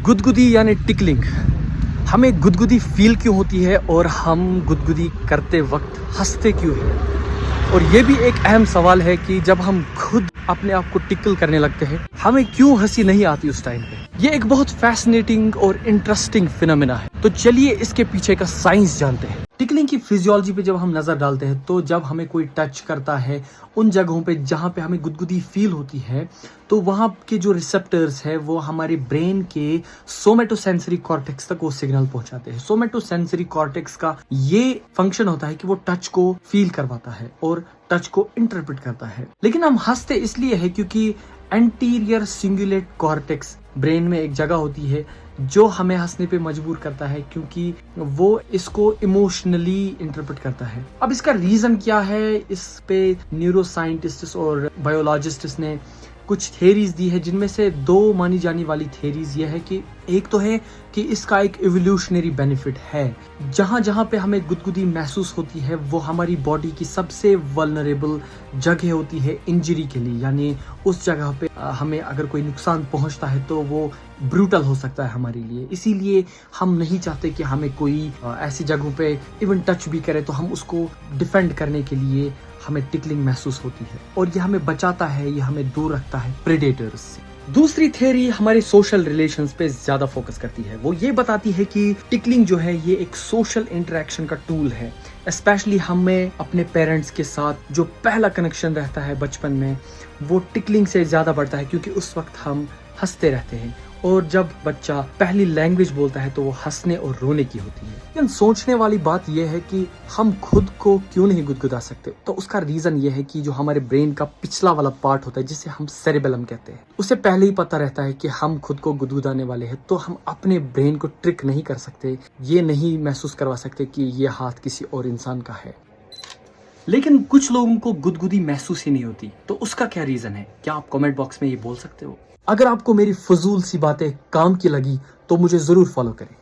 गुदगुदी यानी टिकलिंग, हमें गुदगुदी फील क्यों होती है और हम गुदगुदी करते वक्त हंसते क्यों हैं? और ये भी एक अहम सवाल है कि जब हम खुद अपने आप को टिकल करने लगते हैं हमें क्यों हंसी नहीं आती उस टाइम पे। ये एक बहुत फैसिनेटिंग और इंटरेस्टिंग फिनोमेना है। तो चलिए इसके पीछे का साइंस जानते हैं। टिकलिंग की फिजियोलॉजी पे जब हम नजर डालते हैं तो जब हमें कोई टच करता है उन जगहों पे जहाँ पे हमें गुदगुदी फील होती है तो वहाँ के जो रिसेप्टर्स है वो हमारे ब्रेन के सोमेटोसेंसरी कॉर्टेक्स तक वो सिग्नल पहुंचाते हैं। सोमेटोसेंसरी कॉर्टेक्स का ये फंक्शन होता है कि वो टच को फील करवाता है और टच को इंटरप्रेट करता है। लेकिन हम हंसते इसलिए है क्योंकि एंटीरियर सिंगुलेट कॉर्टेक्स ब्रेन में एक जगह होती है जो हमें हंसने पे मजबूर करता है क्योंकि वो इसको इमोशनली इंटरप्रेट करता है। अब इसका रीजन क्या है, इस पे न्यूरो साइंटिस्ट और बायोलॉजिस्ट ने कुछ थेरीज दी है जिनमें से दो मानी जाने वाली थेरीज ये है कि एक तो है कि इसका एक इवोल्यूशनरी बेनिफिट है। जहां जहां पे हमें गुदगुदी महसूस होती है वो हमारी बॉडी की सबसे वल्नरेबल जगह होती है इंजरी के लिए, यानी उस जगह पे हमें अगर कोई नुकसान पहुंचता है तो वो ब्रूटल हो सकता है हमारे लिए। इसीलिए हम नहीं चाहते कि हमें कोई ऐसी जगहों पे इवन टच भी करे तो हम उसको डिफेंड करने के लिए हमें टिकलिंग महसूस होती है और यह हमें बचाता है, यह हमें दूर रखता है प्रेडेटर्स से। दूसरी थ्योरी हमारे सोशल रिलेशंस पे ज्यादा फोकस करती है। वो ये बताती है कि टिकलिंग जो है ये एक सोशल इंटरेक्शन का टूल है। स्पेशली हमें अपने पेरेंट्स के साथ जो पहला कनेक्शन रहता है बचपन में वो टिकलिंग से ज्यादा बढ़ता है क्योंकि उस वक्त हम हंसते रहते हैं और जब बच्चा पहली लैंग्वेज बोलता है तो वो हंसने और रोने की होती है। लेकिन सोचने वाली बात यह है कि हम खुद को क्यों नहीं गुदगुदा सकते। तो उसका रीजन ये है कि जो हमारे ब्रेन का पिछला वाला पार्ट होता है जिसे हम सेरेबेलम कहते हैं, उसे पहले ही पता रहता है कि हम खुद को गुदगुदाने वाले हैं, तो हम अपने ब्रेन को ट्रिक नहीं कर सकते, ये नहीं महसूस करवा सकते कि ये हाथ किसी और इंसान का है। लेकिन कुछ लोगों को गुदगुदी महसूस ही नहीं होती, तो उसका क्या रीजन है? क्या आप कमेंट बॉक्स में ये बोल सकते हो? अगर आपको मेरी फजूल सी बातें काम की लगी तो मुझे जरूर फॉलो करें।